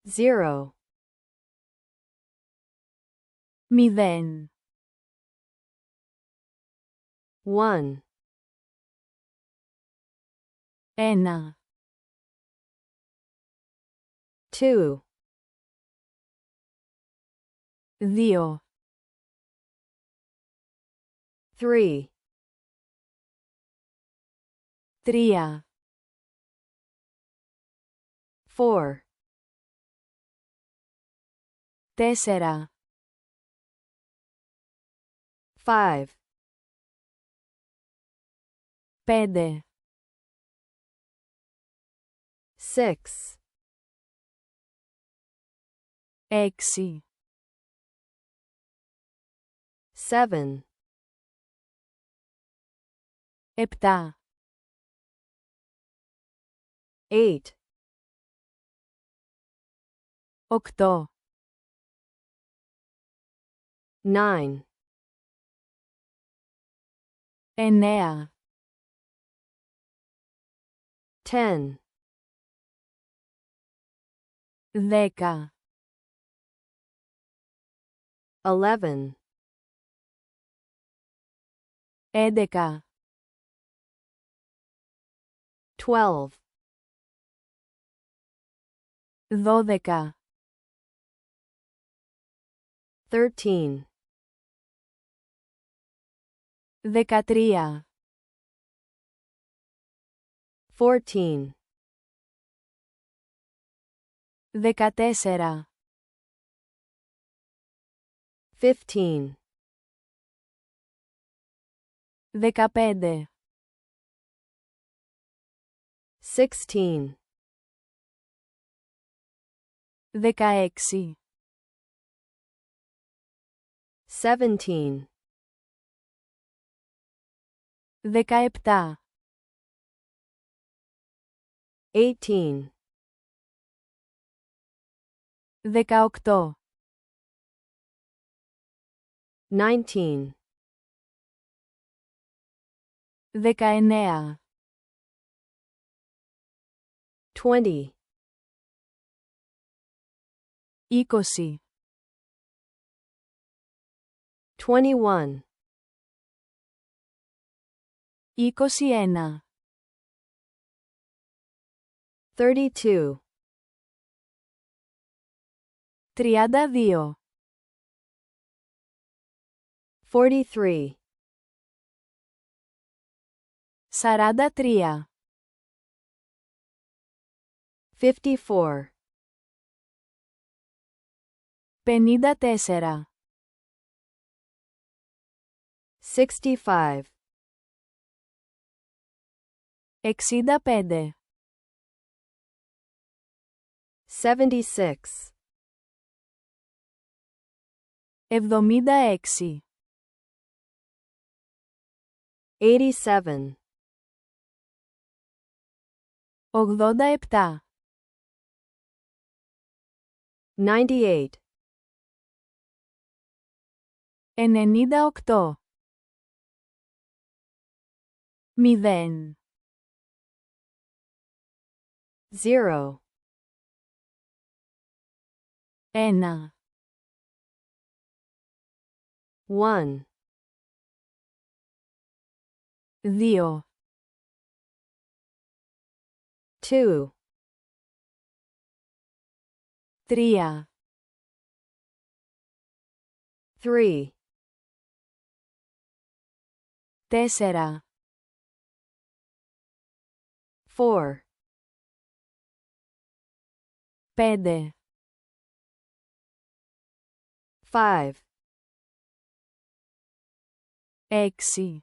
0 0 1 1 2 2 3 3 4 4 5 5 6 6 7 7 8 8 9 9 10 10 11 11 12 12 13 13 14 14 15 15 16 16 17 17 18 18 19 19 20 20 21 21 32 32 43 43 54 54 65 65 76 76 87 87 98 98 0 0 1 1 2 2 3 3 4 4 5 5 6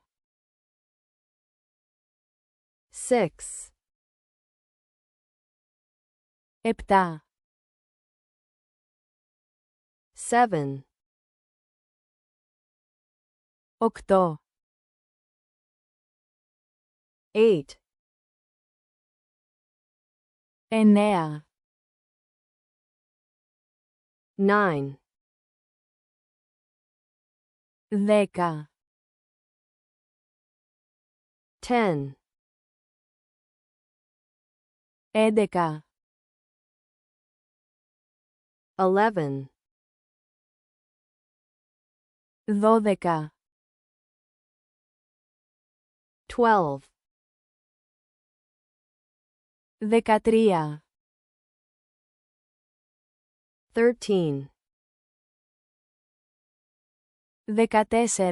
6 7 7 8 8 9 9 10 10 11 11, 12, 12, 13, 13, 14,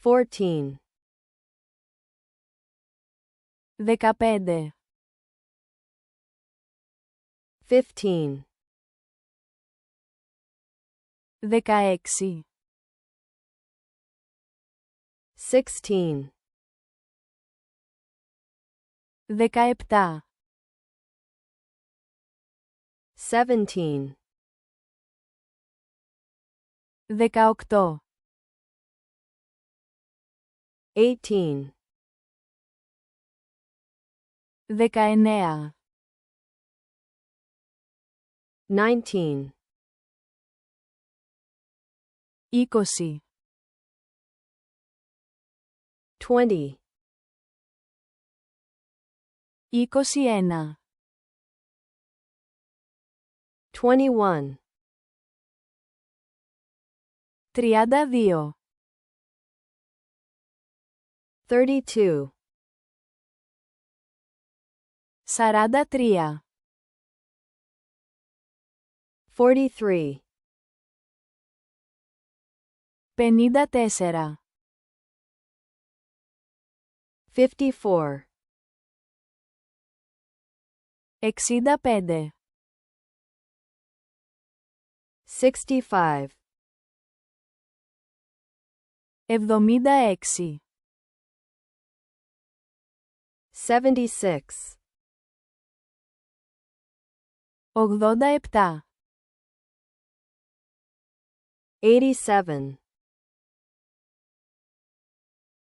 14, 15, 15, 16, 16, 17, 17, 18, 18, 19, 19, 20, 20, 21, 21, 32, 32, 43, 43, 54, 54, 65, 65, 76, 76, 87, 87,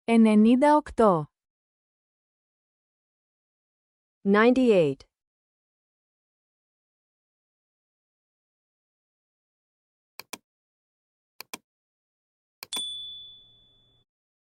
98, 98,